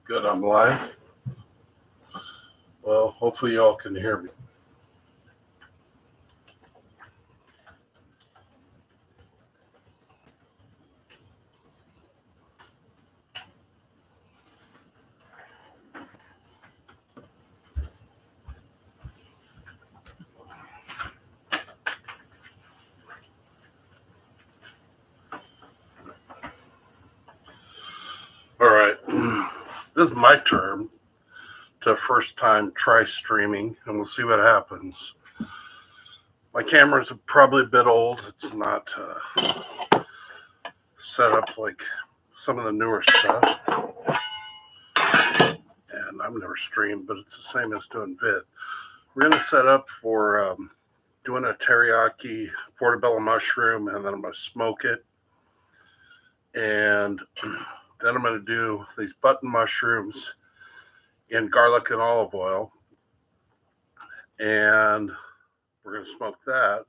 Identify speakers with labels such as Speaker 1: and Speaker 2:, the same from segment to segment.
Speaker 1: Good, I'm live. Well, hopefully y'all can hear me. All right. This is my turn to first time try streaming, and we'll see what happens. My camera's probably a bit old. It's not set up like some of the newer stuff. And I've never streamed, but it's the same as doing vid. We're going to set up for doing a teriyaki portobello mushroom, and then I'm going to smoke it. And then I'm going to do these button mushrooms in garlic and olive oil. And we're going to smoke that.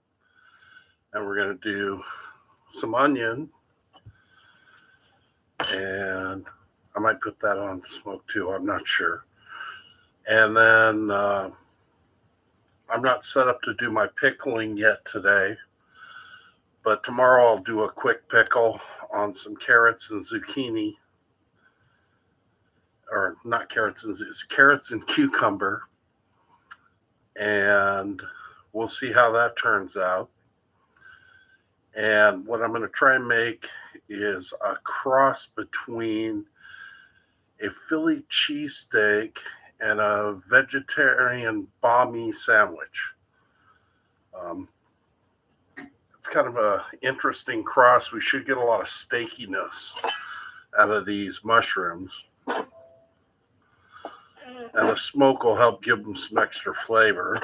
Speaker 1: And we're going to do some onion. And I might put that on smoke too. I'm not sure. And then I'm not set up to do my pickling yet today. But tomorrow I'll do a quick pickle on some carrots and zucchini. Or not carrots and it's carrots and cucumber. And we'll see how that turns out. And what I'm going to try and make is a cross between a Philly cheesesteak and a vegetarian banh mi sandwich. It's kind of an interesting cross. We should get a lot of steakiness out of these mushrooms. And the smoke will help give them some extra flavor.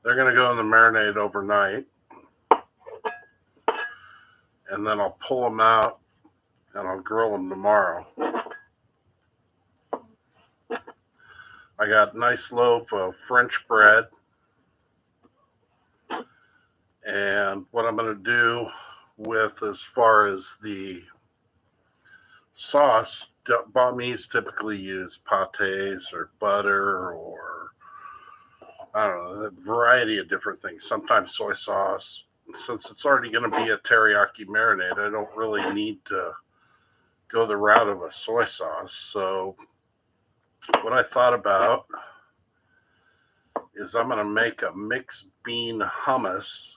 Speaker 1: They're going to go in the marinade overnight. And then I'll pull them out and I'll grill them tomorrow. I got a nice loaf of French bread. And what I'm going to do with as far as the sauce, banh mi's typically use pâtés or butter or I don't know, a variety of different things. Sometimes soy sauce. Since it's already going to be a teriyaki marinade, I don't really need to go the route of a soy sauce. So what I thought about is I'm going to make a mixed bean hummus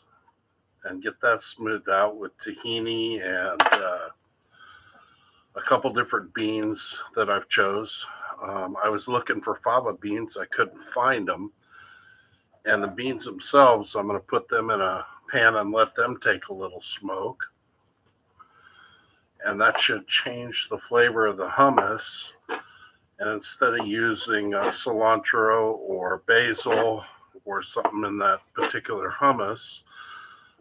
Speaker 1: and get that smoothed out with tahini and a couple different beans that I've chose. I was looking for fava beans. I couldn't find them. And the beans themselves, I'm going to put them in a pan and let them take a little smoke. And that should change the flavor of the hummus. And instead of using cilantro or basil or something in that particular hummus,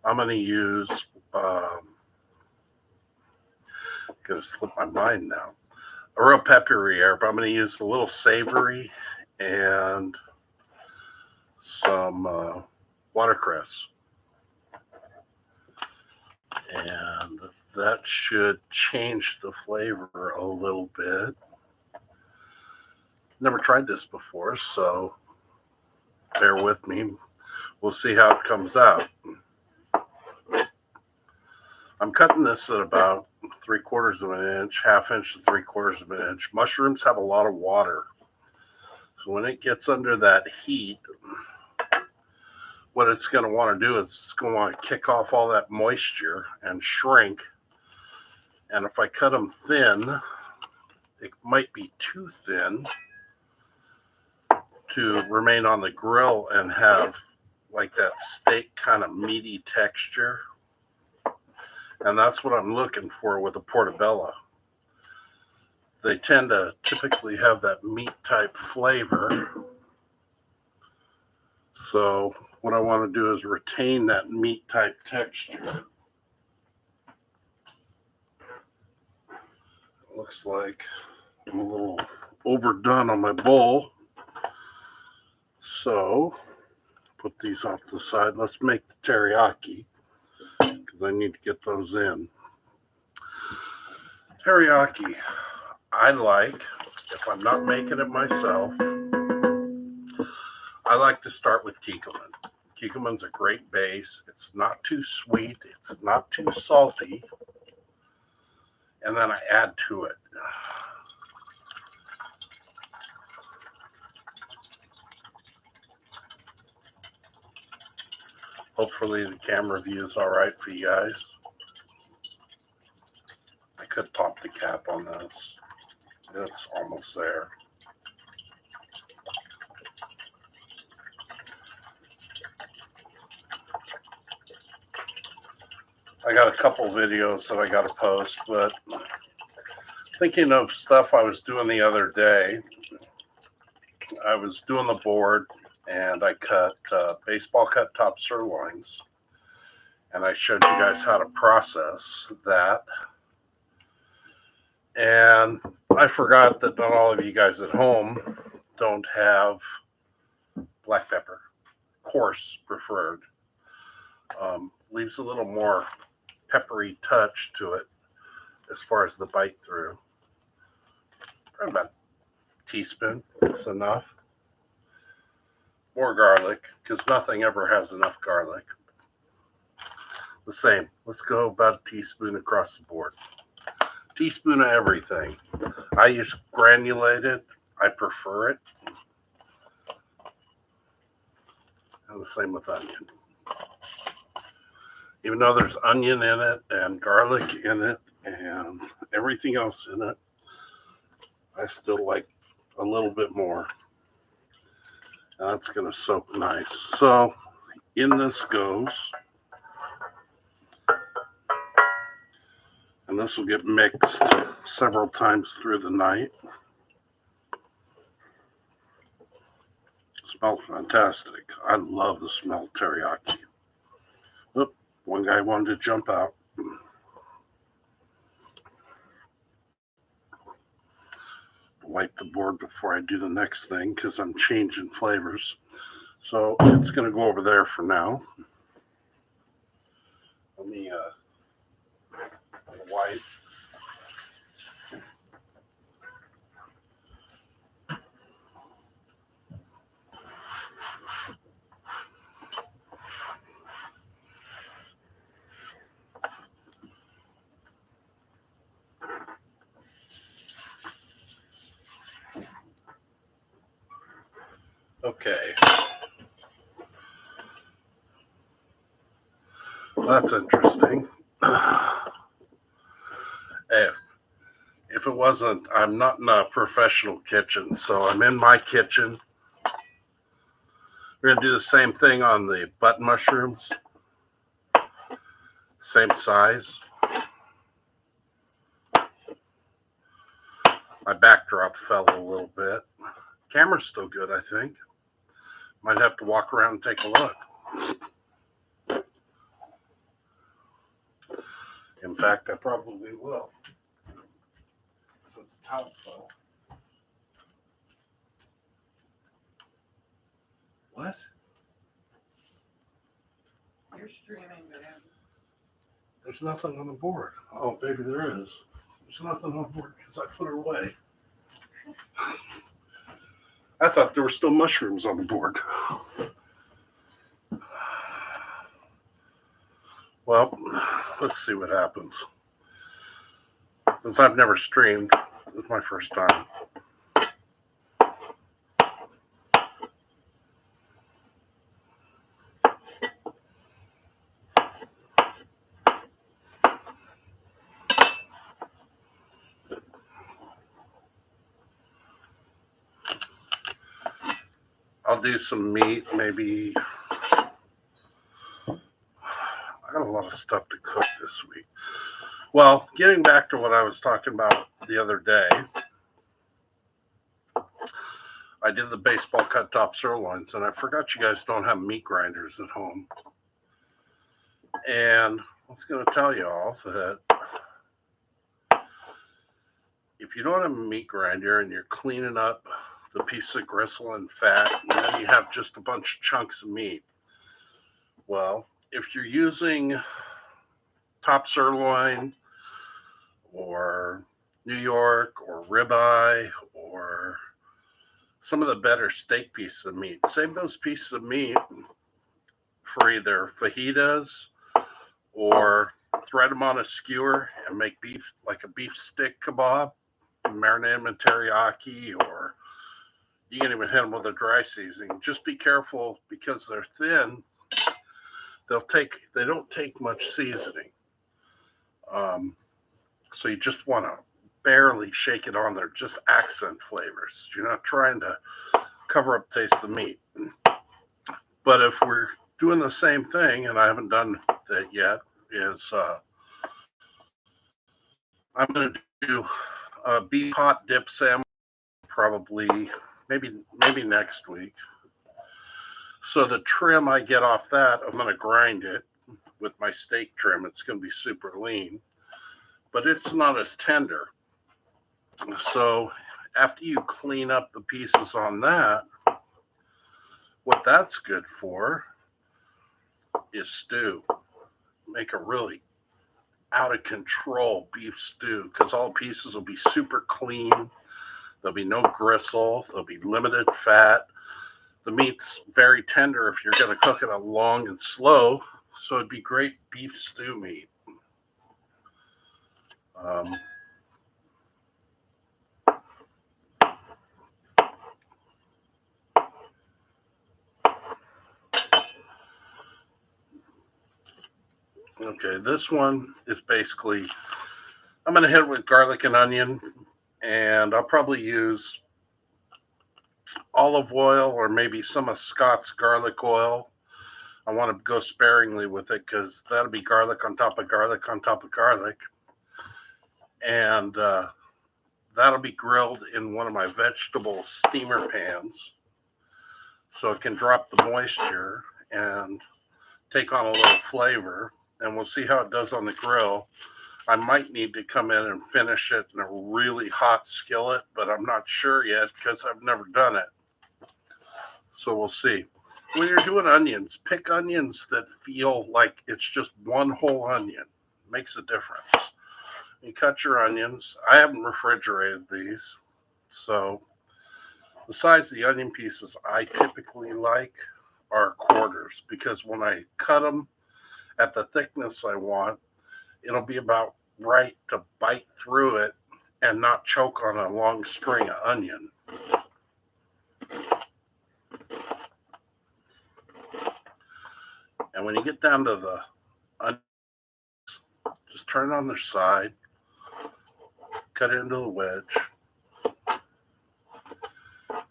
Speaker 1: I'm going to use, going to slip my mind now, a real peppery herb. I'm going to use a little savory and some watercress. And that should change the flavor a little bit. Never tried this before, so bear with me. We'll see how it comes out. I'm cutting this at about 3/4 of an inch, 1/2 inch to 3/4 of an inch. Mushrooms have a lot of water. So when it gets under that heat, what it's going to want to do is it's going to want to kick off all that moisture and shrink. And if I cut them thin, it might be too thin to remain on the grill and have like that steak kind of meaty texture. And that's what I'm looking for with a portobello. They tend to typically have that meat type flavor. So what I want to do is retain that meat type texture. It looks like I'm a little overdone on my bowl. So put these off to the side. Let's make the teriyaki because I need to get those in. Teriyaki, I like, if I'm not making it myself, I like to start with kikkoman. Kikkoman's a great base. It's not too sweet. It's not too salty. And then I add to it. Hopefully the camera view is all right for you guys. I could pop the cap on this. It's almost there. I got a couple videos that I got to post, but thinking of stuff I was doing the other day, I was doing the board and I cut baseball cut top sirloins, and I showed you guys how to process that. And I forgot that not all of you guys at home don't have black pepper, coarse preferred. Leaves a little more peppery touch to it as far as the bite through. Probably about a teaspoon is enough. More garlic, because nothing ever has enough garlic. The same. Let's go about a teaspoon across the board. Teaspoon of everything. I use granulated. I prefer it. And the same with onion. Even though there's onion in it and garlic in it and everything else in it, I still like a little bit more. And that's going to soak nice. So in this goes. And this will get mixed several times through the night. It smells fantastic. I love the smell of teriyaki. Oop, one guy wanted to jump out. Wipe the board before I do the next thing because I'm changing flavors. So it's going to go over there for now. Let me wipe. Okay. Well, that's interesting. If it wasn't, I'm not in a professional kitchen, so I'm in my kitchen. We're going to do the same thing on the button mushrooms. Same size. My backdrop fell a little bit. Camera's still good, I think. Might have to walk around and take a look. In fact, I probably will. Since the towel fell. What?
Speaker 2: You're streaming, man.
Speaker 1: There's nothing on the board. Oh, maybe there is. There's nothing on the board because I put it away. I thought there were still mushrooms on the board. Well, let's see what happens. Since I've never streamed, this is my first time. I'll do some meat, maybe. I got a lot of stuff to cook this week. Well, getting back to what I was talking about the other day, I did the baseball cut top sirloins, and I forgot you guys don't have meat grinders at home. And I was going to tell you all that if you don't have a meat grinder and you're cleaning up the piece of gristle and fat, and then you have just a bunch of chunks of meat, Well, if you're using top sirloin or New York or ribeye or some of the better steak pieces of meat, save those pieces of meat for either fajitas or thread them on a skewer and make beef like a beef stick kebab, marinate them in teriyaki, or you can even hit them with a dry seasoning. Just be careful because they're thin. They don't take much seasoning. Um, so you just want to barely shake it on there, just accent flavors. You're not trying to cover up taste of the meat. But if we're doing the same thing, and I haven't done that yet, is I'm going to do a beef hot dip sandwich probably maybe next week. So the trim I get off that, I'm going to grind it with my steak trim. It's going to be super lean, but it's not as tender. So after you clean up the pieces on that, what that's good for is stew. Make a really out of control beef stew because all pieces will be super clean. There'll be no gristle. There'll be limited fat. The meat's very tender if you're going to cook it on long and slow. So it'd be great beef stew meat. Okay, this one is basically, I'm going to hit it with garlic and onion, and I'll probably use olive oil or maybe some of Scott's garlic oil. I want to go sparingly with it because that'll be garlic on top of garlic on top of garlic. And that'll be grilled in one of my vegetable steamer pans so it can drop the moisture and take on a little flavor. And we'll see how it does on the grill. I might need to come in and finish it in a really hot skillet, but I'm not sure yet because I've never done it. So we'll see. When you're doing onions, pick onions that feel like it's just one whole onion. Makes a difference. You cut your onions. I haven't refrigerated these. So the size of the onion pieces I typically like are quarters because when I cut them at the thickness I want, it'll be about right to bite through it and not choke on a long string of onion. And when you get down to the onions, just turn it on their side, cut it into the wedge,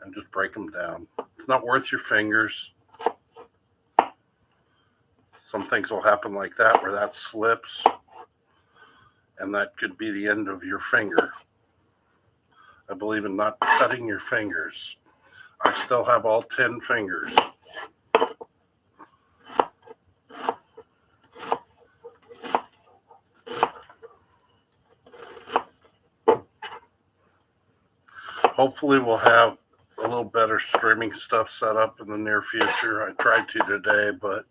Speaker 1: and just break them down. It's not worth your fingers. Some things will happen like that where that slips, and that could be the end of your finger. I believe in not cutting your fingers. I still have all 10 fingers. Hopefully we'll have a little better streaming stuff set up in the near future. I tried to today, but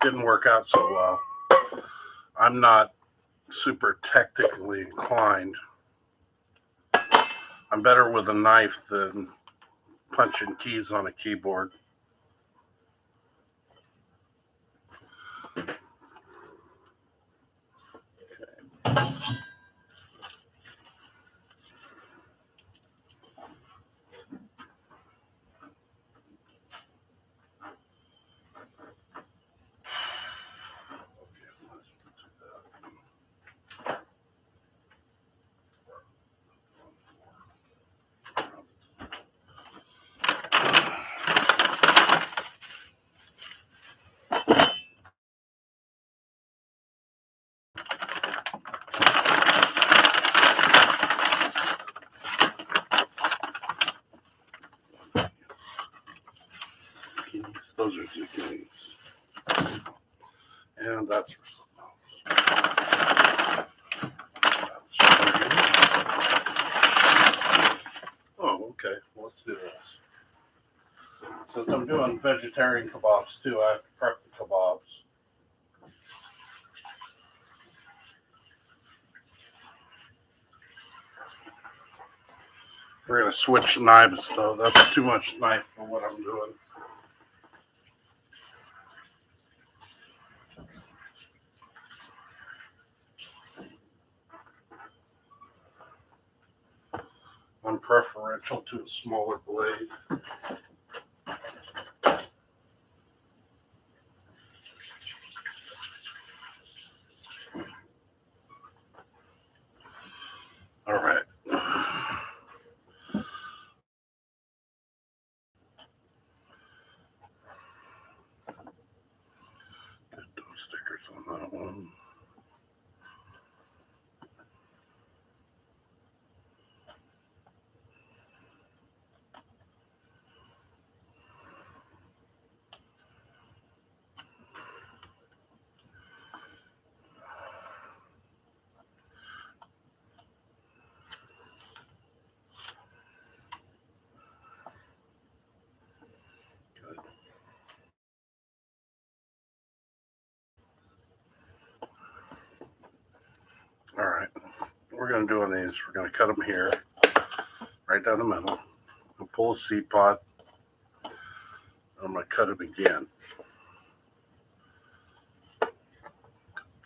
Speaker 1: didn't work out so well. I'm not super technically inclined. I'm better with a knife than punching keys on a keyboard. Those are zucchinis. And that's for something else. Oh, okay. Well, let's do this. Since I'm doing vegetarian kebabs too, I have to prep the kebabs. We're going to switch knives, though. That's too much knife for what I'm doing. I'm preferential to a smaller blade. All right. Get those stickers on that one. All right. What we're going to do on these, we're going to cut them here, right down the middle. We'll pull a seed pod. I'm going to cut them again.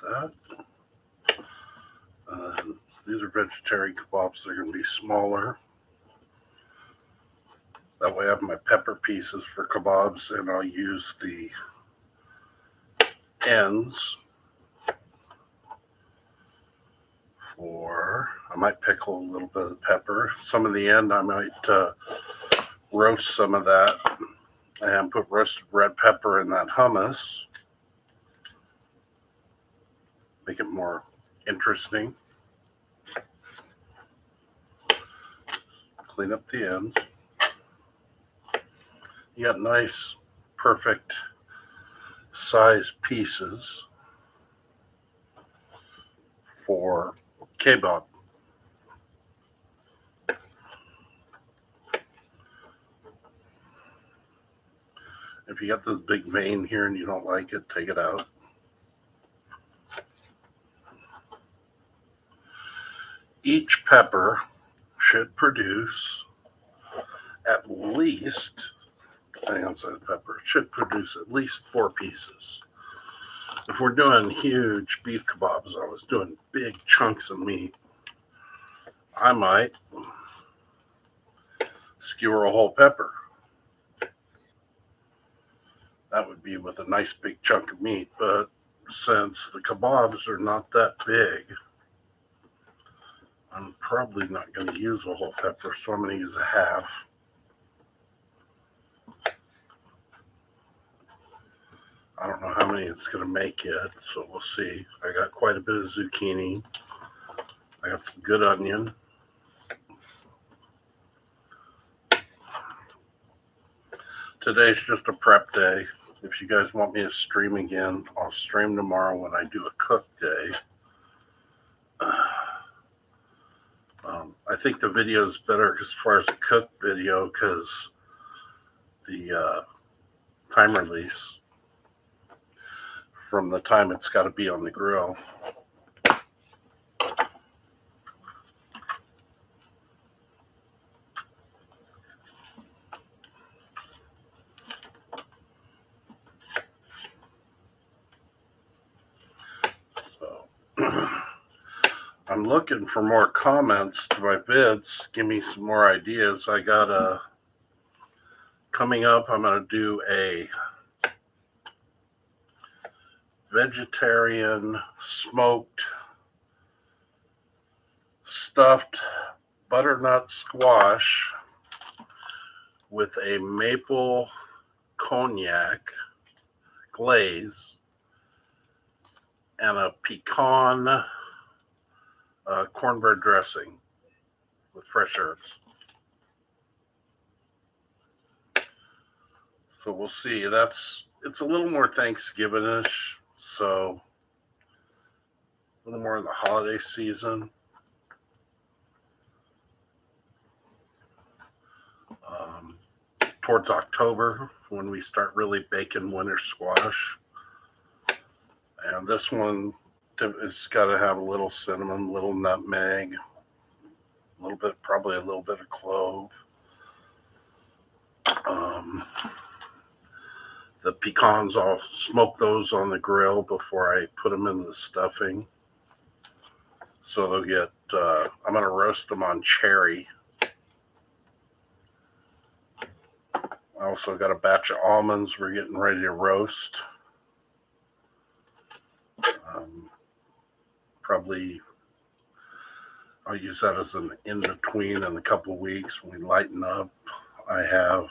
Speaker 1: That. These are vegetarian kebabs. They're going to be smaller. That way I have my pepper pieces for kebabs, and I'll use the ends for, I might pickle a little bit of pepper. Some of the end I might roast some of that and put roasted red pepper in that hummus. Make it more interesting. Clean up the ends. You got nice, perfect size pieces for kebab. If you got this big vein here and you don't like it, take it out. Each pepper should produce at least, depending on size of pepper, should produce at least 4 pieces. If we're doing huge beef kebabs, I was doing big chunks of meat, I might skewer a whole pepper. That would be with a nice big chunk of meat, but since the kebabs are not that big, I'm probably not going to use a whole pepper, so I'm going to use a half. I don't know how many it's going to make yet, so we'll see. I got quite a bit of zucchini. I got some good onion. Today's just a prep day. If you guys want me to stream again, I'll stream tomorrow when I do a cook day. I think the video is better as far as a cook video because the time release from the time it's got to be on the grill. I'm looking for more comments to my vids. Give me some more ideas. I got coming up, I'm going to do a vegetarian smoked stuffed butternut squash with a maple cognac glaze and a pecan cornbread dressing with fresh herbs. So we'll see. It's a little more Thanksgiving-ish, so a little more in the holiday season. Towards October when we start really baking winter squash. And this one is got to have a little cinnamon, little nutmeg. a little bit, probably a little bit of clove. The pecans, I'll smoke those on the grill before I put them in the stuffing. So they'll get, I'm going to roast them on cherry. I also got a batch of almonds we're getting ready to roast. Probably I'll use that as an in-between in a couple of weeks when we lighten up. I have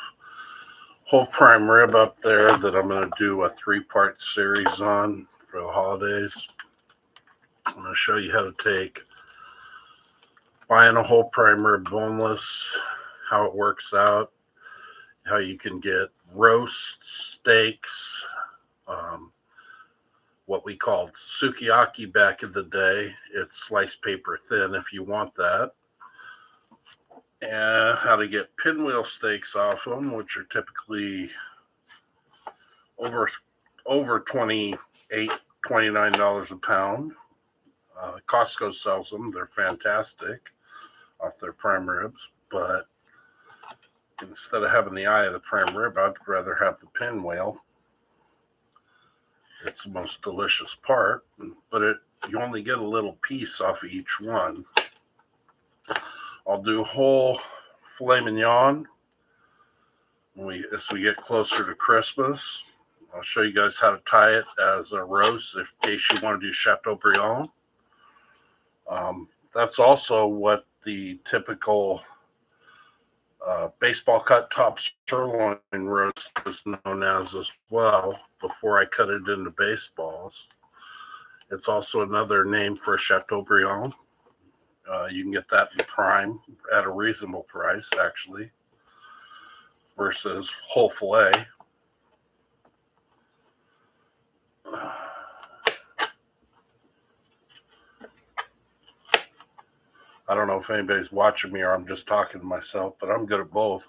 Speaker 1: whole prime rib up there that I'm going to do a 3-part series on for the holidays. I'm going to show you how to take buying a whole prime rib boneless, how it works out, how you can get roast steaks, what we called sukiyaki back in the day. It's sliced paper thin if you want that. And how to get pinwheel steaks off them, which are typically over $28, $29 a pound. Costco sells them. They're fantastic off their prime ribs, but instead of having the eye of the prime rib, I'd rather have the pinwheel. It's the most delicious part, but you only get a little piece off of each one. I'll do whole filet mignon as we get closer to Christmas. I'll show you guys how to tie it as a roast in case you want to do Chateaubriand. That's also what the typical baseball cut top sirloin roast is known as well, before I cut it into baseballs. It's also another name for Chateaubriand. You can get that in prime at a reasonable price, actually, versus whole filet. I don't know if anybody's watching me or I'm just talking to myself, but I'm good at both.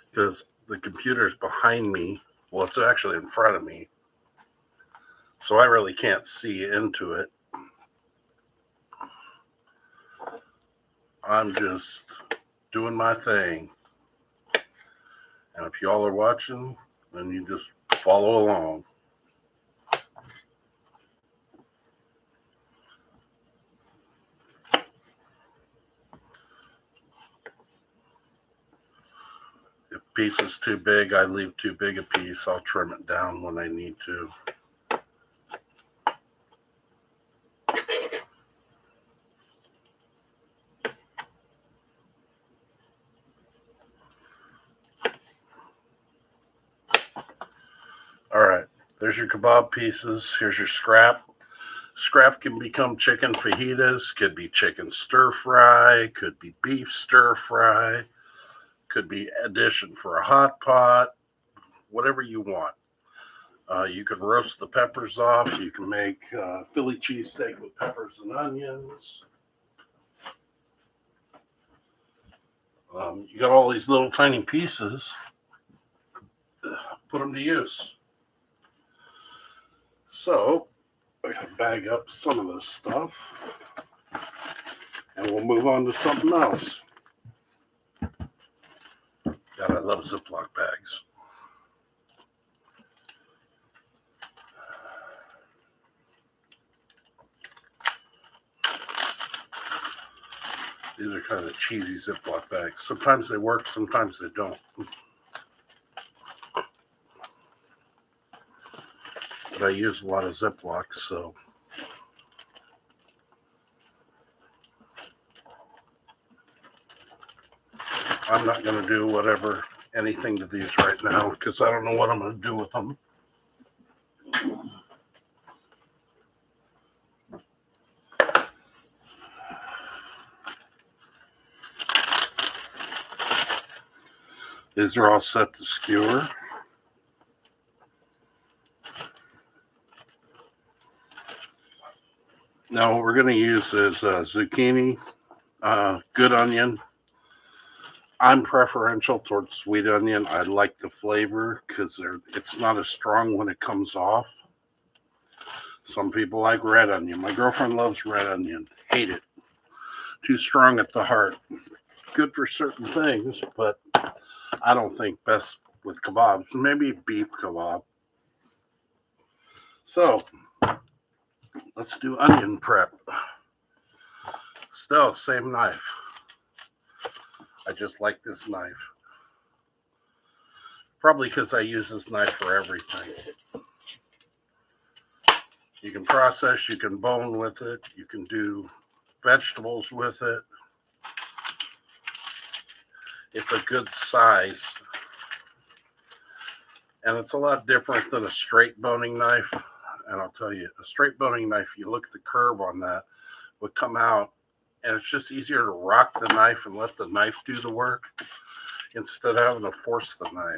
Speaker 1: Because the computer's behind me. Well, it's actually in front of me. So I really can't see into it. I'm just doing my thing. And if y'all are watching, then you just follow along. If a piece is too big, I leave too big a piece. I'll trim it down when I need to. All right, there's your kebab pieces. Here's your scrap. Scrap can become chicken fajitas, could be chicken stir fry, could be beef stir fry, could be addition for a hot pot, whatever you want. You can roast the peppers off. You can make Philly cheesesteak with peppers and onions. You got all these little tiny pieces. Put them to use. So, I gotta bag up some of this stuff, and we'll move on to something else. God, I love Ziploc bags. These are kind of cheesy Ziploc bags. Sometimes they work, sometimes they don't. But I use a lot of Ziplocs, so. I'm not going to do anything to these right now because I don't know what I'm going to do with them. These are all set to skewer. Now what we're going to use is zucchini, good onion. I'm preferential towards sweet onion. I like the flavor because it's not as strong when it comes off. Some people like red onion. My girlfriend loves red onion. Hate it. Too strong at the heart. Good for certain things, but I don't think best with kebabs. Maybe beef kebab. So let's do onion prep. Still, same knife. I just like this knife. Probably because I use this knife for everything. You can process, you can bone with it, you can do vegetables with it. It's a good size. And it's a lot different than a straight boning knife. And I'll tell you, a straight boning knife, you look at the curve on that, would come out, and it's just easier to rock the knife and let the knife do the work instead of having to force the knife.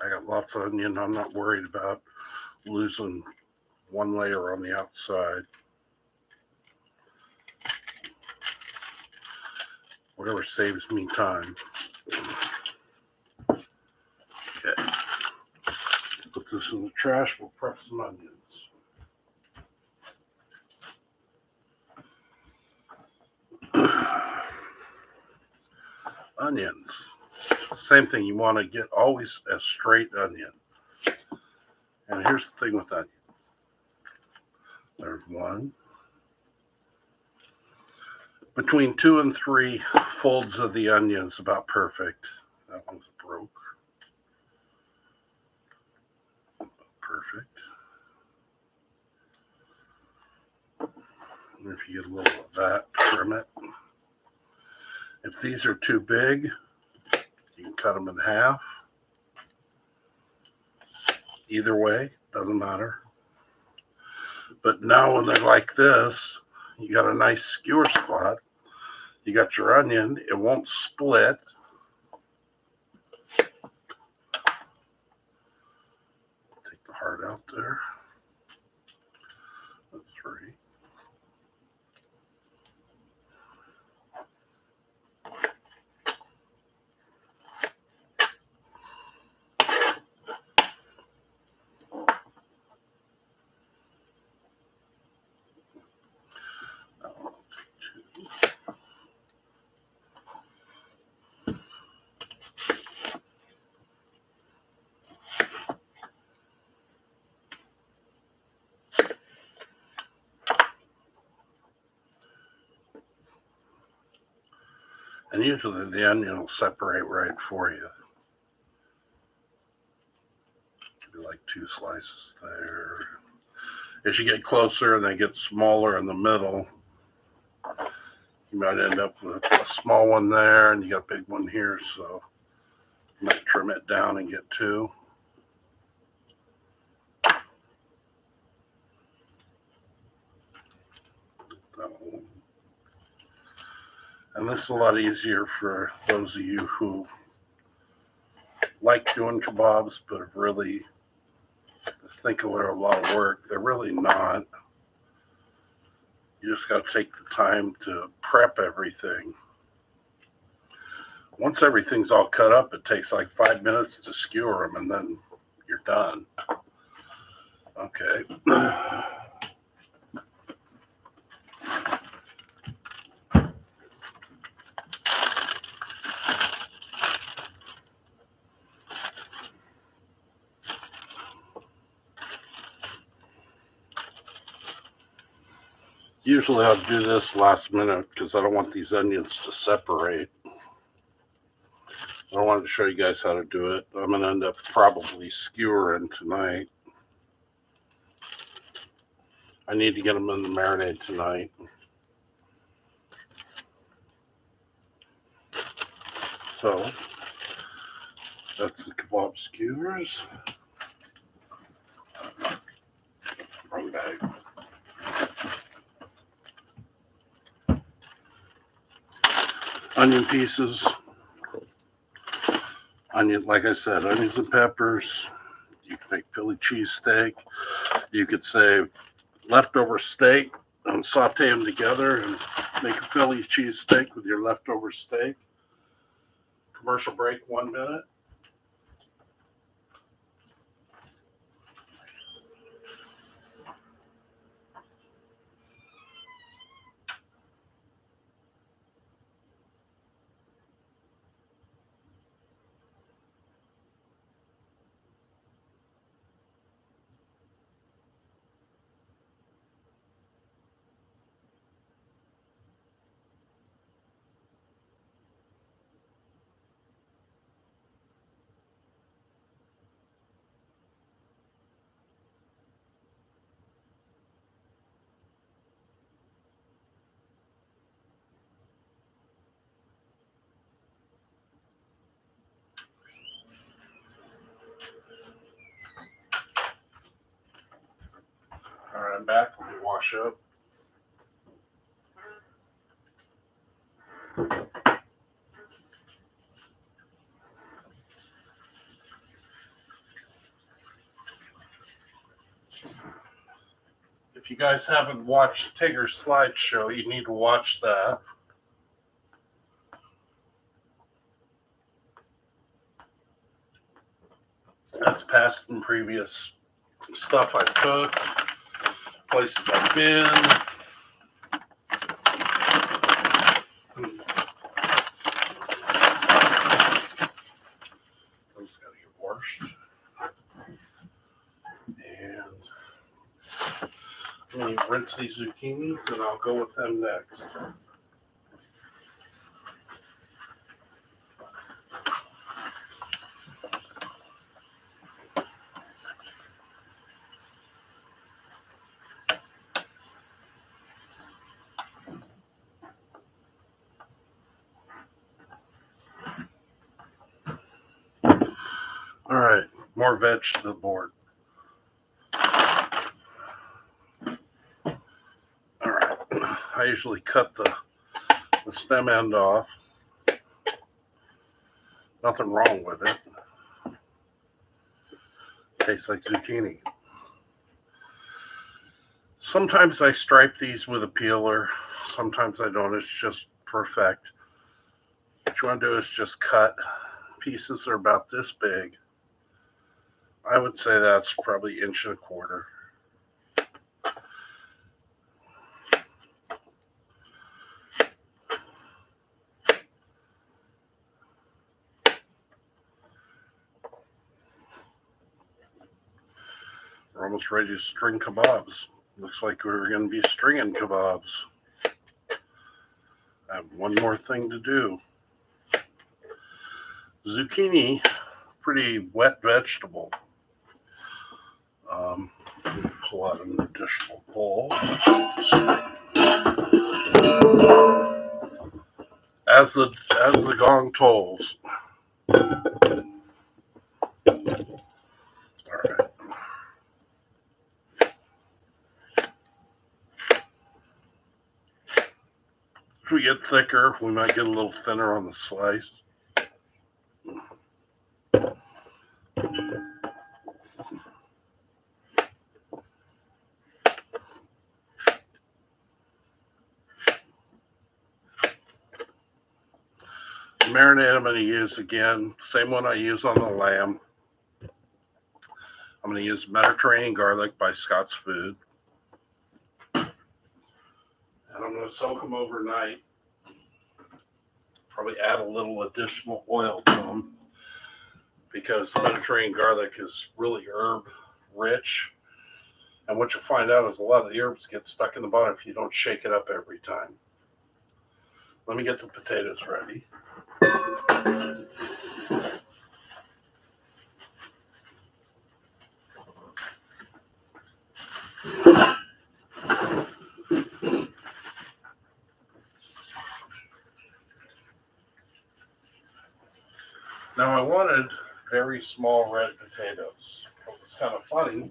Speaker 1: I got lots of onion. I'm not worried about losing one layer on the outside. Whatever saves me time. Okay. Put this in the trash. We'll prep some onions. Onions. Same thing. You want to get always a straight onion. And here's the thing with onion. There's one. Between 2 and 3 folds of the onion is about perfect. That one's broke. Perfect. And if you get a little of that, trim it. If these are too big, you can cut them in half. Either way, doesn't matter. But now when they're like this, you got a nice skewer spot. You got your onion. It won't split. Take the heart out there. That's 3. And usually the onion will separate right for you. Maybe like 2 slices there. As you get closer and they get smaller in the middle, you might end up with a small one there and you got a big one here, so you might trim it down and get 2. And this is a lot easier for those of you who like doing kebabs but really think they're a lot of work. They're really not. You just got to take the time to prep everything. Once everything's all cut up, it takes like 5 minutes to skewer them, and then you're done. Okay. Usually I'll do this last minute because I don't want these onions to separate. I wanted to show you guys how to do it. I'm going to end up probably skewering tonight. I need to get them in the marinade tonight. So that's the kebab skewers. Wrong bag. Onion pieces. Onion, like I said, onions and peppers. You can make Philly cheesesteak. You could say leftover steak and saute them together and make a Philly cheesesteak with your leftover steak. Commercial break, 1 minute. All right, I'm back. Let me wash up. If you guys haven't watched Tigger's slideshow, you need to watch that. That's past and previous stuff I've cooked, places I've been. Those gotta get washed. And let me rinse these zucchinis and I'll go with them next. All right, more veg to the board. All right, I usually cut the stem end off. Nothing wrong with it. Tastes like zucchini. Sometimes I stripe these with a peeler. Sometimes I don't. It's just perfect. What you want to do is just cut. Pieces are about this big. I would say that's probably 1.25 inches. We're almost ready to string kebabs. Looks like we're going to be stringing kebabs. I have one more thing to do. Zucchini, pretty wet vegetable. Pull out an additional bowl. As the gong tolls. All right. If we get thicker, we might get a little thinner on the slice. The marinade I'm going to use again, same one I use on the lamb. I'm going to use Mediterranean garlic by Scott's Food. And I'm going to soak them overnight. Probably add a little additional oil to them because Mediterranean garlic is really herb rich. And what you'll find out is a lot of the herbs get stuck in the bottom if you don't shake it up every time. Let me get the potatoes ready. Now I wanted very small red potatoes. What was kind of funny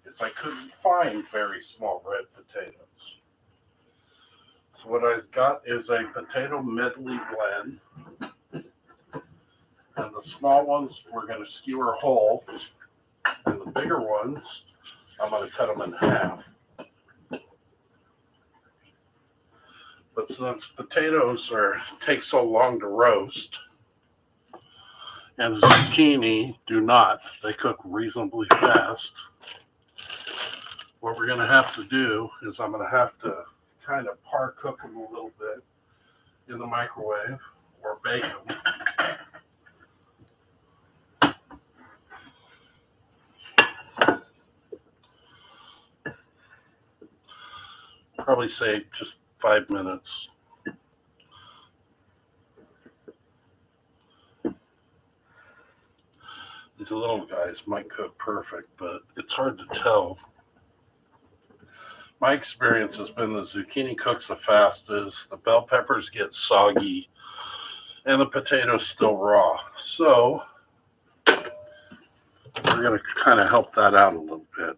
Speaker 1: is I couldn't find very small red potatoes. So what I've got is a potato medley blend. And the small ones we're going to skewer whole. And the bigger ones, I'm going to cut them in half. But since potatoes take so long to roast, and zucchini do not, they cook reasonably fast. What we're going to have to do is I'm going to have to kind of par cook them a little bit in the microwave or bake them. Probably say just 5 minutes. These little guys might cook perfect, but it's hard to tell. My experience has been the zucchini cooks the fastest, the bell peppers get soggy, and the potatoes still raw. So we're going to kind of help that out a little bit.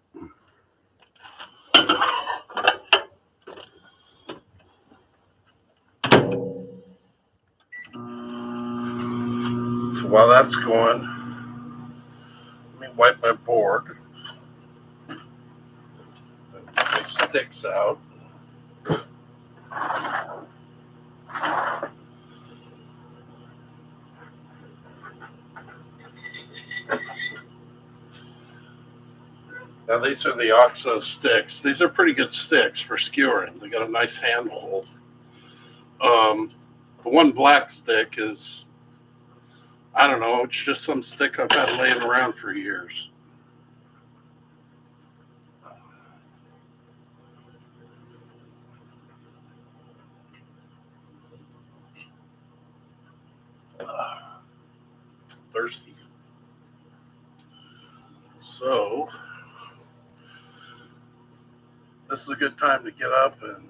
Speaker 1: So while that's going, let me wipe my board. Get my sticks out. Now these are the OXO sticks. These are pretty good sticks for skewering. They got a nice handhold. The one black stick is, I don't know, it's just some stick I've had laying around for years. Thirsty. So this is a good time to get up and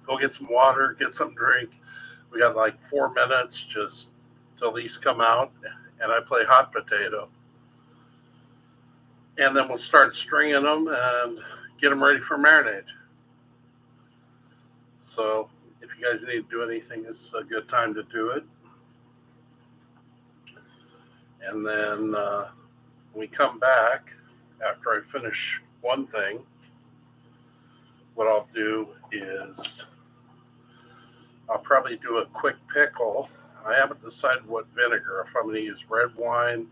Speaker 1: go get some water, get something to drink. We got like 4 minutes just till these come out, and I play hot potato. And then we'll start stringing them and get them ready for marinade. So if you guys need to do anything, this is a good time to do it. And then when we come back, after I finish one thing, what I'll do is I'll probably do a quick pickle. I haven't decided what vinegar, if I'm going to use red wine,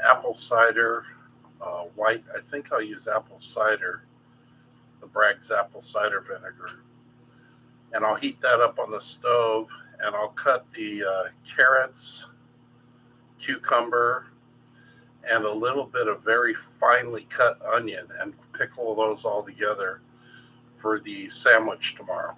Speaker 1: apple cider, white. I think I'll use apple cider, the Bragg's apple cider vinegar. And I'll heat that up on the stove, and I'll cut the carrots, cucumber, and a little bit of very finely cut onion, and pickle those all together for the sandwich tomorrow.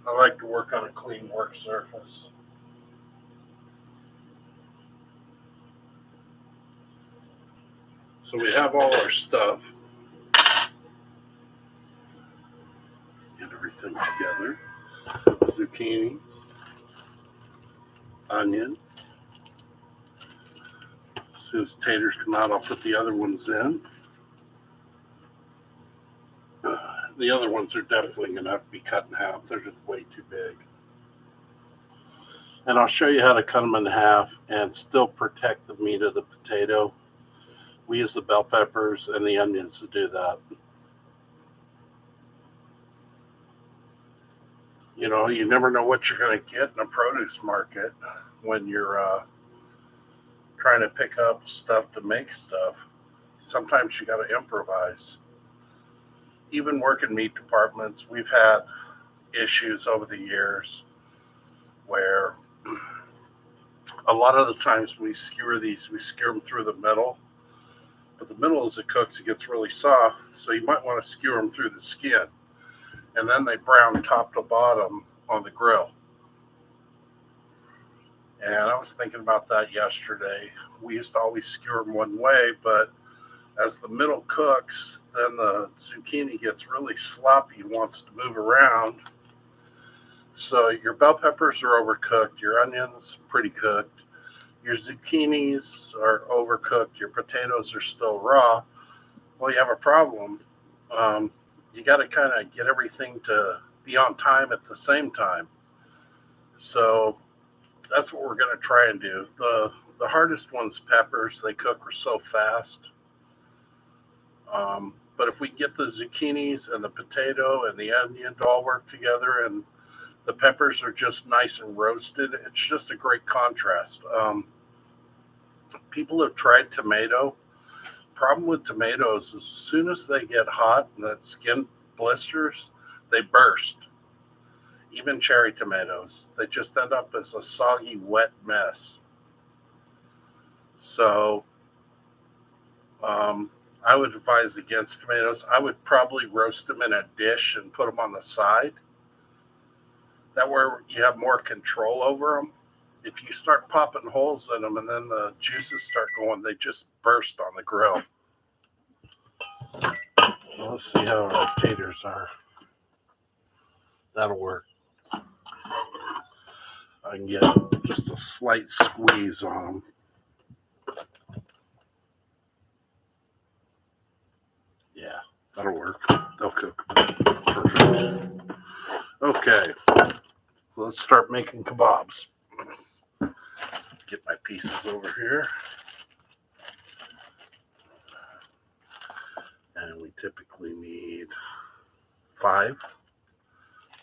Speaker 1: I like to work on a clean work surface. So we have all our stuff. Get everything together. Zucchini, onion. As soon as the taters come out, I'll put the other ones in. The other ones are definitely going to have to be cut in half. They're just way too big. And I'll show you how to cut them in half and still protect the meat of the potato. We use the bell peppers and the onions to do that. You know, you never know what you're going to get in a produce market when you're trying to pick up stuff to make stuff. Sometimes you got to improvise. Even working meat departments, we've had issues over the years where a lot of the times we skewer them through the middle. But the middle, as it cooks, it gets really soft, so you might want to skewer them through the skin. And then they brown top to bottom on the grill. And I was thinking about that yesterday. We used to always skewer them one way, but as the middle cooks, then the zucchini gets really sloppy, wants to move around. So your bell peppers are overcooked, your onions pretty cooked, your zucchinis are overcooked, your potatoes are still raw. Well, you have a problem. Um, you got to kind of get everything to be on time at the same time. So that's what we're going to try and do. The hardest one's peppers. They cook so fast. But if we get the zucchinis and the potato and the onion to all work together, and the peppers are just nice and roasted, it's just a great contrast. People have tried tomato. Problem with tomatoes is as soon as they get hot and that skin blisters, they burst. Even cherry tomatoes, they just end up as a soggy, wet mess. So I would advise against tomatoes. I would probably roast them in a dish and put them on the side. That way you have more control over them. If you start popping holes in them and then the juices start going, they just burst on the grill. Well, let's see how our taters are. That'll work. I can get just a slight squeeze on them. Yeah, that'll work. They'll cook perfect. Okay, let's start making kebabs. Get my pieces over here. And we typically need 5.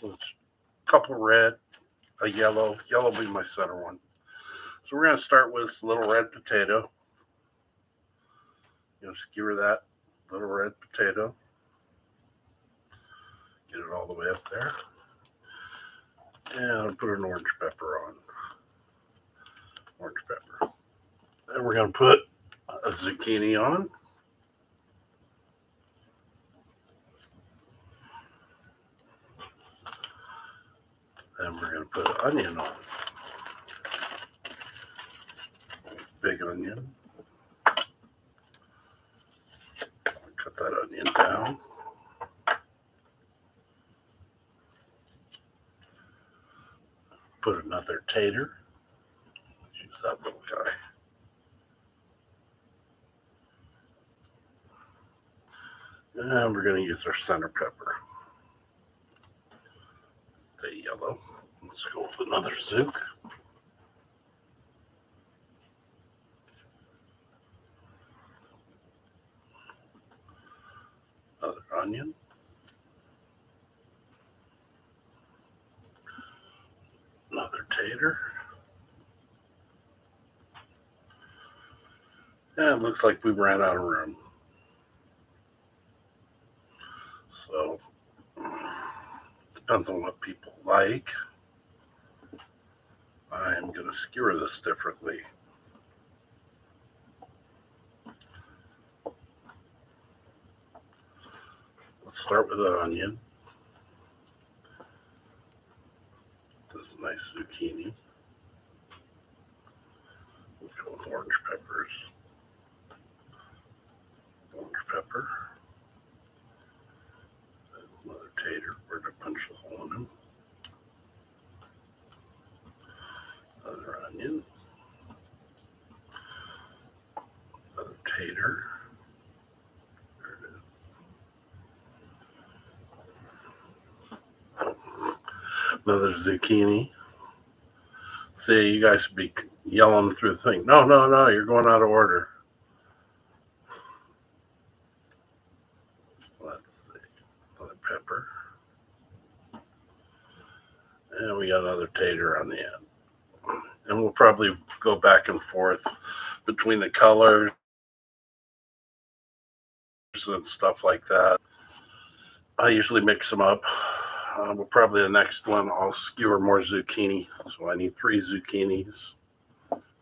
Speaker 1: A couple red, a yellow. Yellow will be my center one. So we're going to start with this little red potato. Skewer that little red potato. Get it all the way up there. And I'll put an orange pepper on. Orange pepper. Then we're going to put a zucchini on. Then we're going to put an onion on. Big onion. Cut that onion down. Put another tater. Let's use that little guy. And we're going to use our center pepper. The yellow. Let's go with another zook. Another onion. Another tater. And it looks like we ran out of room. So, depends on what people like. I'm going to skewer this differently. Let's start with an onion. This nice zucchini. Let's go with orange peppers. Orange pepper. Another tater. We're going to punch a hole in him. Another onion. Another tater. There it is. Another zucchini. See, you guys would be yelling through the thing. No, you're going out of order. Let's see. Another pepper. And we got another tater on the end. And we'll probably go back and forth between the colors and stuff like that. I usually mix them up. Well, probably the next one I'll skewer more zucchini. So I need 3 zucchinis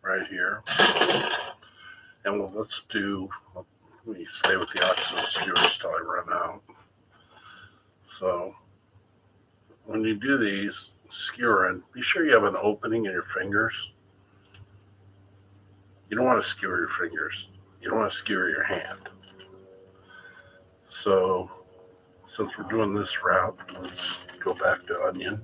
Speaker 1: right here. And let me stay with the oxygen skewers till I run out. So when you do these skewering, be sure you have an opening in your fingers. You don't want to skewer your fingers. You don't want to skewer your hand. So since we're doing this route, let's go back to onion.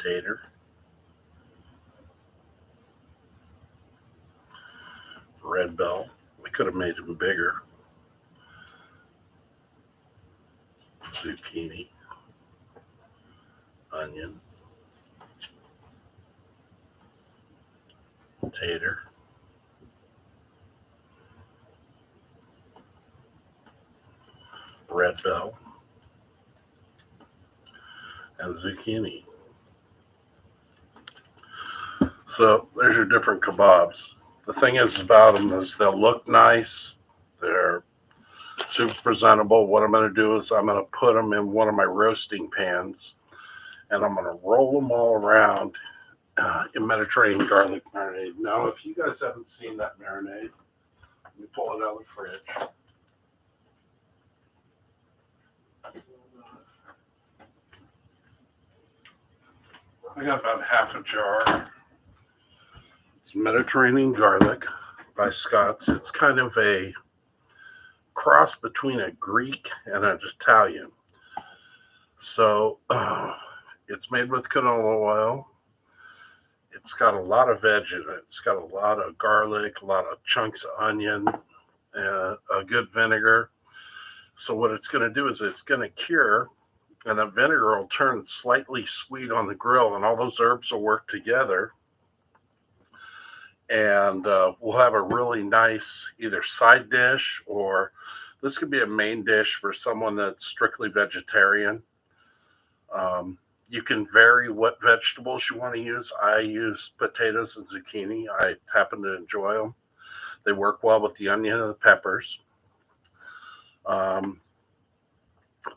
Speaker 1: tater, red bell. We could have made them bigger. Zucchini, onion, tater, red bell, and zucchini. So there's your different kebabs. The thing is about them is they'll look nice. They're super presentable. What I'm going to do is I'm going to put them in one of my roasting pans, and I'm going to roll them all around in Mediterranean garlic marinade. Now, if you guys haven't seen that marinade, let me pull it out of the fridge. I got about half a jar. It's Mediterranean garlic by Scott's. It's kind of a cross between a Greek and an Italian. So it's made with canola oil. It's got a lot of veg in it. It's got a lot of garlic, a lot of chunks of onion, a good vinegar. So what it's going to do is it's going to cure, and the vinegar will turn slightly sweet on the grill, and all those herbs will work together. And we'll have a really nice either side dish, or this could be a main dish for someone that's strictly vegetarian. You can vary what vegetables you want to use. I use potatoes and zucchini. I happen to enjoy them. They work well with the onion and the peppers.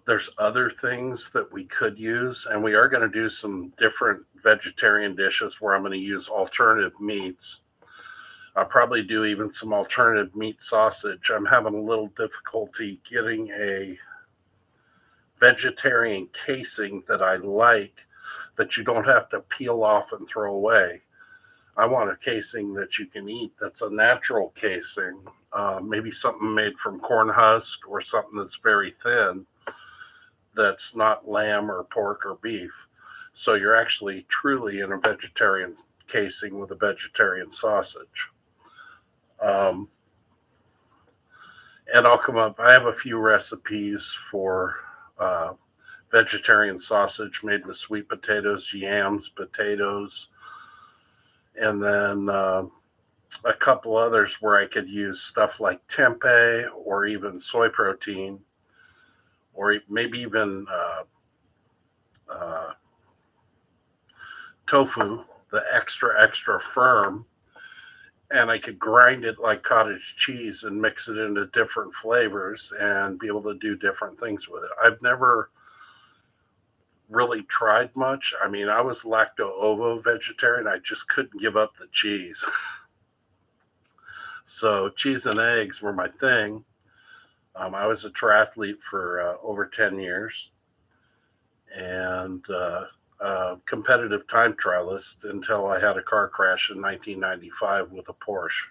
Speaker 1: There's other things that we could use, and we are going to do some different vegetarian dishes where I'm going to use alternative meats. I'll probably do even some alternative meat sausage. I'm having a little difficulty getting a vegetarian casing that I like, that you don't have to peel off and throw away. I want a casing that you can eat that's a natural casing, maybe something made from corn husk or something that's very thin, that's not lamb or pork or beef. So you're actually truly in a vegetarian casing with a vegetarian sausage. And I'll come up, I have a few recipes for vegetarian sausage made with sweet potatoes, yams, potatoes, and then a couple others where I could use stuff like tempeh or even soy protein, or maybe even tofu, the extra firm, and I could grind it like cottage cheese and mix it into different flavors and be able to do different things with it. I've never really tried much. I mean, I was lacto-ovo vegetarian. I just couldn't give up the cheese. So cheese and eggs were my thing. I was a triathlete for over 10 years and competitive time trialist until I had a car crash in 1995 with a Porsche.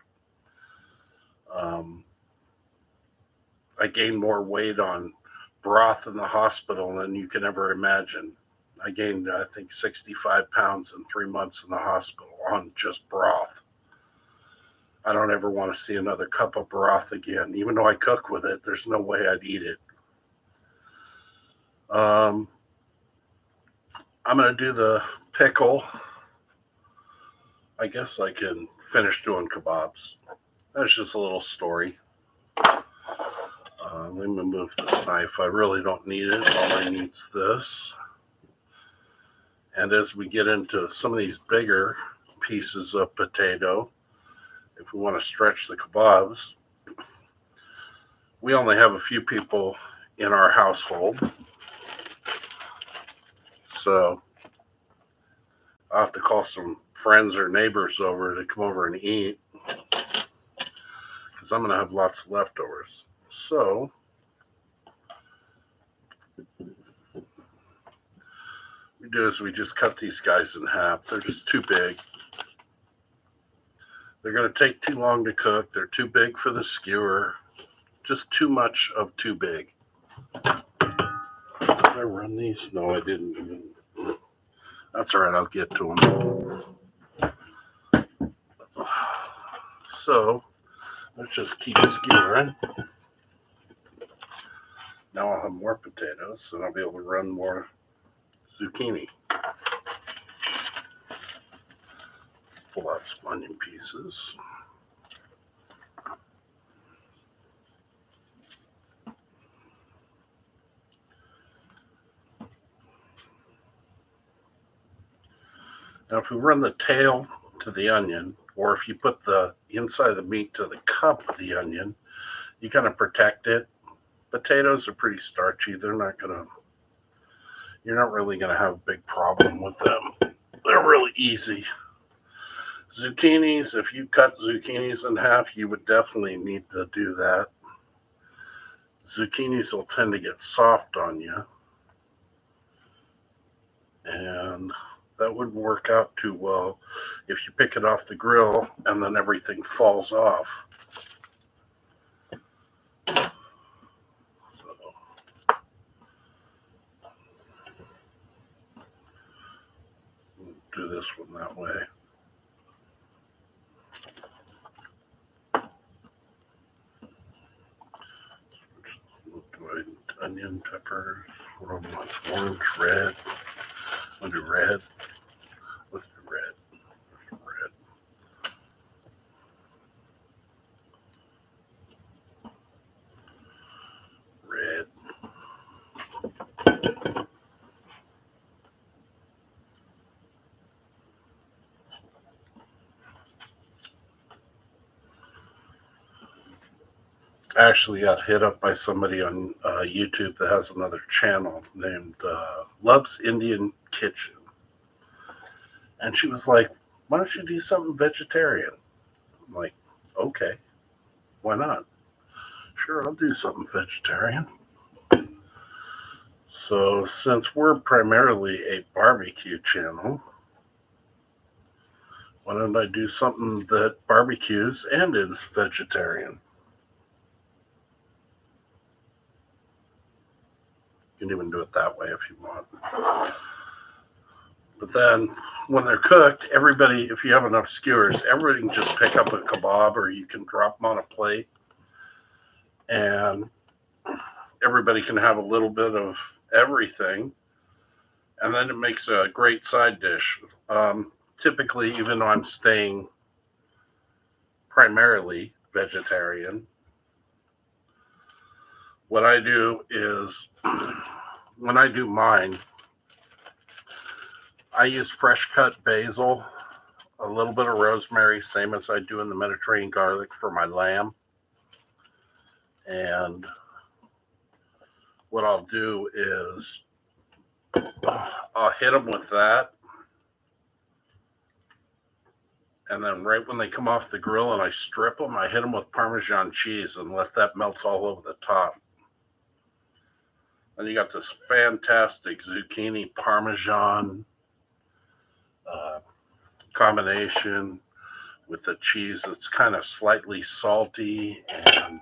Speaker 1: I gained more weight on broth in the hospital than you can ever imagine. I gained, I think, 65 pounds in 3 months in the hospital on just broth. I don't ever want to see another cup of broth again. Even though I cook with it, there's no way I'd eat it. I'm going to do the pickle. I guess I can finish doing kebabs. That's just a little story. Let me move this knife. I really don't need it. All I need is this. And as we get into some of these bigger pieces of potato, if we want to stretch the kebabs, we only have a few people in our household. So I'll have to call some friends or neighbors over to come over and eat, because I'm going to have lots of leftovers. So we do is we just cut these guys in half. They're just too big. They're going to take too long to cook. They're too big for the skewer. Just too much of too big. Did I run these? No, I didn't. That's all right, I'll get to them. So, let's just keep skewering. Now I'll have more potatoes, and I'll be able to run more zucchini. Pull out some onion pieces. Now, if we run the tail to the onion, or if you put the inside of the meat to the cup of the onion, you kind of protect it. Potatoes are pretty starchy. You're not really gonna have a big problem with them. They're really easy. Zucchinis, if you cut zucchinis in half, you would definitely need to do that. Zucchinis will tend to get soft on you, and that wouldn't work out too well if you pick it off the grill and then everything falls off. So, we'll do this one that way. Onion, peppers, orange, red. I'll do red. Let's do red. Red. I actually got hit up by somebody on YouTube that has another channel named Loves Indian Kitchen. And she was like, why don't you do something vegetarian? I'm like, okay, why not? Sure, I'll do something vegetarian. So, since we're primarily a barbecue channel, why don't I do something that barbecues and is vegetarian? You can even do it that way if you want. But then when they're cooked, everybody, if you have enough skewers, everybody can just pick up a kebab, or you can drop them on a plate, and everybody can have a little bit of everything. And then it makes a great side dish. Typically, even though I'm staying primarily vegetarian, what I do is when I do mine, I use fresh cut basil, a little bit of rosemary, same as I do in the Mediterranean garlic for my lamb. And what I'll do is I'll hit them with that. And then right when they come off the grill and I strip them, I hit them with Parmesan cheese and let that melt all over the top. And you got this fantastic zucchini Parmesan combination with the cheese that's kind of slightly salty, and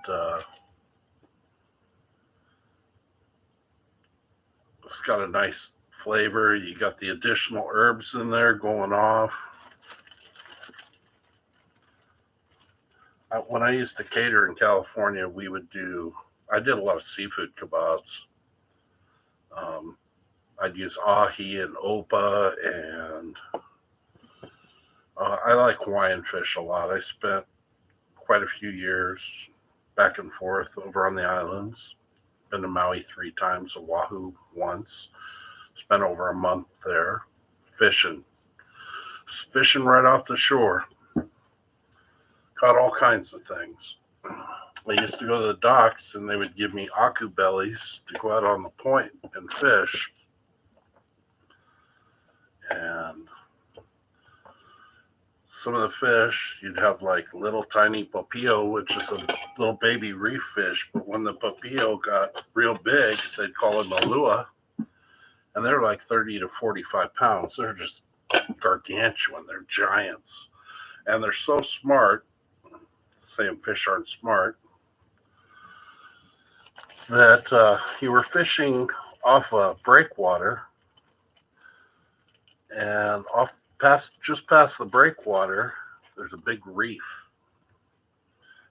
Speaker 1: it's got a nice flavor. You got the additional herbs in there going off. When I used to cater in California, I did a lot of seafood kebabs. I'd use ahi and opa, and I like Hawaiian fish a lot. I spent quite a few years back and forth over on the islands. Been to Maui 3 times, Oahu once. Spent over a month there fishing right off the shore. Caught all kinds of things. I used to go to the docks, and they would give me aku bellies to go out on the point and fish. And some of the fish, you'd have like little tiny papio, which is a little baby reef fish. But when the papio got real big, they'd call them a lua. And they're like 30 to 45 pounds. They're just gargantuan. They're giants. And they're so smart, saying fish aren't smart, that you were fishing off a breakwater, And just past the breakwater, there's a big reef.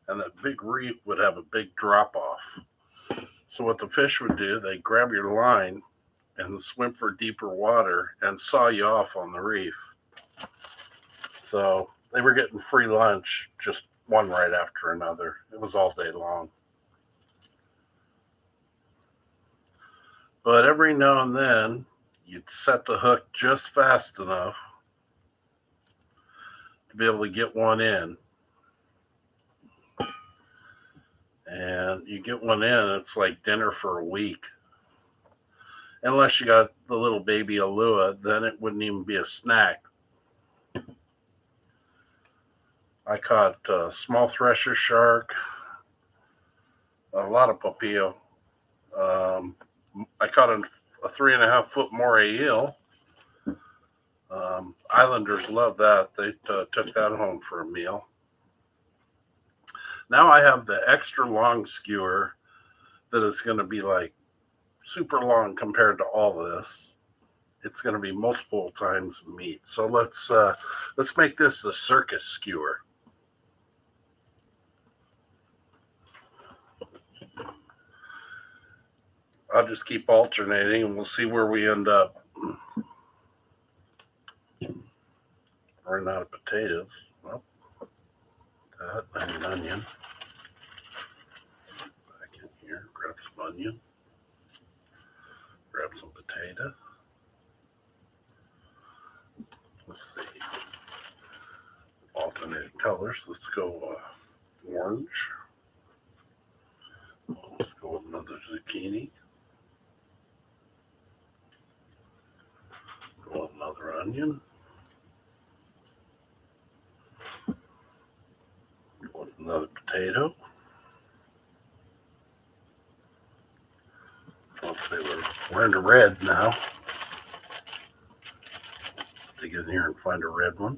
Speaker 1: And that big reef would have a big drop off. So what the fish would do, they grab your line and swim for deeper water and saw you off on the reef. So they were getting free lunch, just one right after another. It was all day long. But every now and then, you'd set the hook just fast enough to be able to get one in. And you get one in, it's like dinner for a week. Unless you got the little baby Alua, then it wouldn't even be a snack. I caught a small thresher shark, a lot of papillo. I caught a 3.5-foot moray eel. Islanders love that. They took that home for a meal. Now I have the extra long skewer that is going to be like super long compared to all this. It's going to be multiple times meat. So let's make this the circus skewer. I'll just keep alternating and we'll see where we end up. Running out of potatoes. Well, that and an onion. Back in here, grab some onion. Grab some potato. Let's see. Alternating colors. Let's go orange. Let's go with another zucchini. Go with another onion. Go with another potato. Okay, we're into red now. To get in here and find a red one.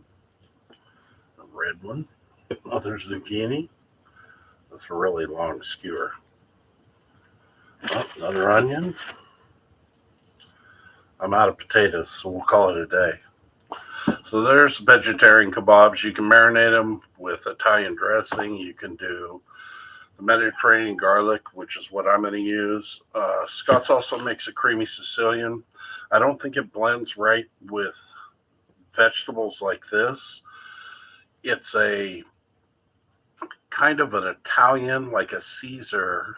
Speaker 1: A red one. Another zucchini. That's a really long skewer. Oh, another onion. I'm out of potatoes, so we'll call it a day. So there's vegetarian kebabs. You can marinate them with Italian dressing. You can do the Mediterranean garlic, which is what I'm going to use. Scott's also makes a creamy Sicilian. I don't think it blends right with vegetables like this. It's a kind of an Italian, like a Caesar,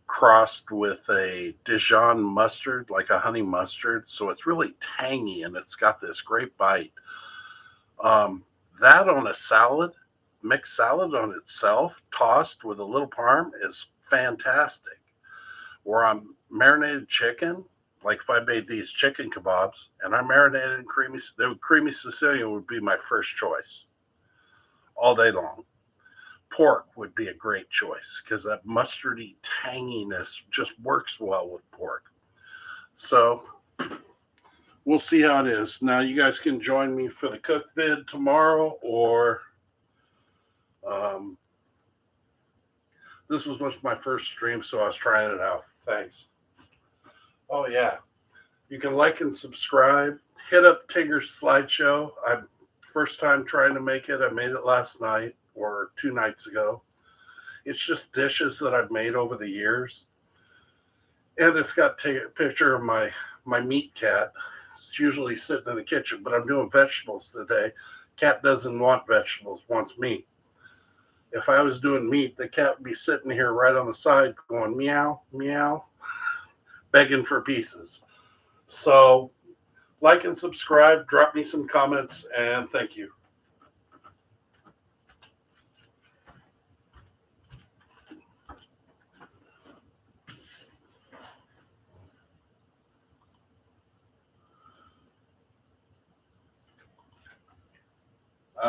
Speaker 1: crossed with a Dijon mustard, like a honey mustard. So it's really tangy and it's got this great bite. That on a salad, mixed salad on itself, tossed with a little parm, is fantastic. Or I'm marinated chicken, like if I made these chicken kebabs and I marinated in creamy Sicilian would be my first choice all day long. Pork would be a great choice because that mustardy tanginess just works well with pork. So we'll see how it is. Now you guys can join me for the cook vid tomorrow, or this was my first stream, so I was trying it out. Thanks. Oh yeah, you can like and subscribe. Hit up Tigger's slideshow. I'm first time trying to make it. I made it last night or 2 nights ago. It's just dishes that I've made over the years. And it's got a picture of my meat cat. It's usually sitting in the kitchen, but I'm doing vegetables today. Cat doesn't want vegetables, wants meat. If I was doing meat, the cat would be sitting here right on the side going meow, meow, begging for pieces. So like and subscribe, drop me some comments, and thank you.